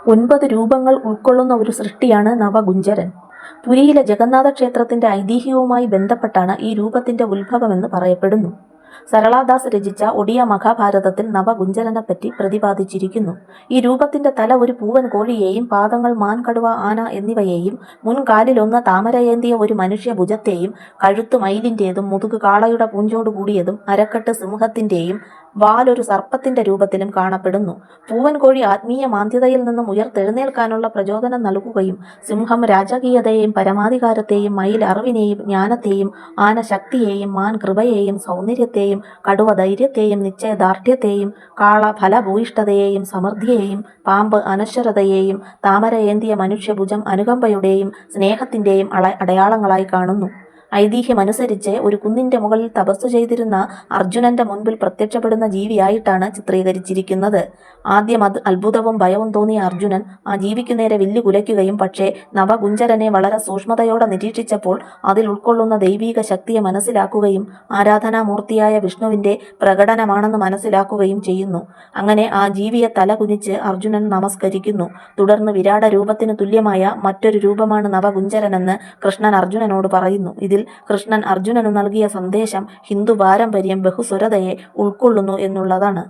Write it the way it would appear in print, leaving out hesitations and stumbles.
9 രൂപങ്ങൾ ഉൾക്കൊള്ളുന്ന ഒരു സൃഷ്ടിയാണ് നവഗുഞ്ചരൻ. പുരിയിലെ ജഗന്നാഥ ക്ഷേത്രത്തിന്റെ ഐതിഹ്യവുമായി ബന്ധപ്പെട്ടാണ് ഈ രൂപത്തിന്റെ ഉത്ഭവമെന്ന് പറയപ്പെടുന്നു. സരളാദാസ് രചിച്ച ഒഡിയ മഹാഭാരതത്തിൽ നവഗുഞ്ചരനെപ്പറ്റി പ്രതിപാദിച്ചിരിക്കുന്നു. ഈ രൂപത്തിന്റെ തല ഒരു പൂവൻ കോഴിയെയും പാദങ്ങൾ മാൻ, കടുവ, ആന എന്നിവയെയും മുൻകാലിലൊന്ന് താമരയേന്തിയ ഒരു മനുഷ്യഭുജത്തെയും കഴുത്ത് മയിലിന്റേതും മുതുക് കാളയുടെ പൂഞ്ചോട് കൂടിയതും അരക്കെട്ട് സിംഹത്തിന്റെയും വാലൊരു സർപ്പത്തിന്റെ രൂപത്തിലും കാണപ്പെടുന്നു. പൂവൻ കോഴി ആത്മീയ മാന്ദ്യതയിൽ നിന്നും ഉയർത്തെഴുന്നേൽക്കാനുള്ള പ്രചോദനം നൽകുകയും സിംഹം രാജകീയതയെയും പരമാധികാരത്തെയും, മയിൽ അറിവിനെയും ജ്ഞാനത്തെയും, ആന ശക്തിയെയും, മാൻ കൃപയെയും സൗന്ദര്യത്തെയും, കടുവ ധൈര്യത്തെയും നിശ്ചയദാർഢ്യത്തെയും, കാള ഫലഭൂയിഷ്ഠതയെയും സമൃദ്ധിയെയും, പാമ്പ് അനശ്വരതയെയും, താമര ഏന്തിയ മനുഷ്യഭുജം അനുകമ്പയുടെയും സ്നേഹത്തിന്റെയും അടയാളങ്ങളായി കാണുന്നു. ഐതിഹ്യമനുസരിച്ച് ഒരു കുന്നിന്റെ മുകളിൽ തപസ്സു ചെയ്തിരുന്ന അർജുനന്റെ മുൻപിൽ പ്രത്യക്ഷപ്പെടുന്ന ജീവിയായിട്ടാണ് ചിത്രീകരിച്ചിരിക്കുന്നത്. ആദ്യം അത്ഭുതവും ഭയവും തോന്നിയ അർജുനൻ ആ ജീവിക്കു നേരെ വില്ല് കുലയ്ക്കുകയും പക്ഷേ നവഗുഞ്ചരനെ വളരെ സൂക്ഷ്മതയോടെ നിരീക്ഷിച്ചപ്പോൾ അതിൽ ഉൾക്കൊള്ളുന്ന ദൈവീക ശക്തിയെ മനസ്സിലാക്കുകയും ആരാധനാമൂർത്തിയായ വിഷ്ണുവിന്റെ പ്രകടനമാണെന്ന് മനസ്സിലാക്കുകയും ചെയ്യുന്നു. അങ്ങനെ ആ ജീവിയെ തല കുനിച്ച് അർജുനൻ നമസ്കരിക്കുന്നു. തുടർന്ന് വിരാട രൂപത്തിന് തുല്യമായ മറ്റൊരു രൂപമാണ് നവഗുഞ്ചരനെന്ന് കൃഷ്ണൻ അർജുനനോട് പറയുന്നു. ഇതിൽ കൃഷ്ണൻ അർജുനനു നൽകിയ സന്ദേശം ഹിന്ദു പാരമ്പര്യം ബഹുസ്വരതയെ ഉൾക്കൊള്ളുന്നു എന്നുള്ളതാണ്.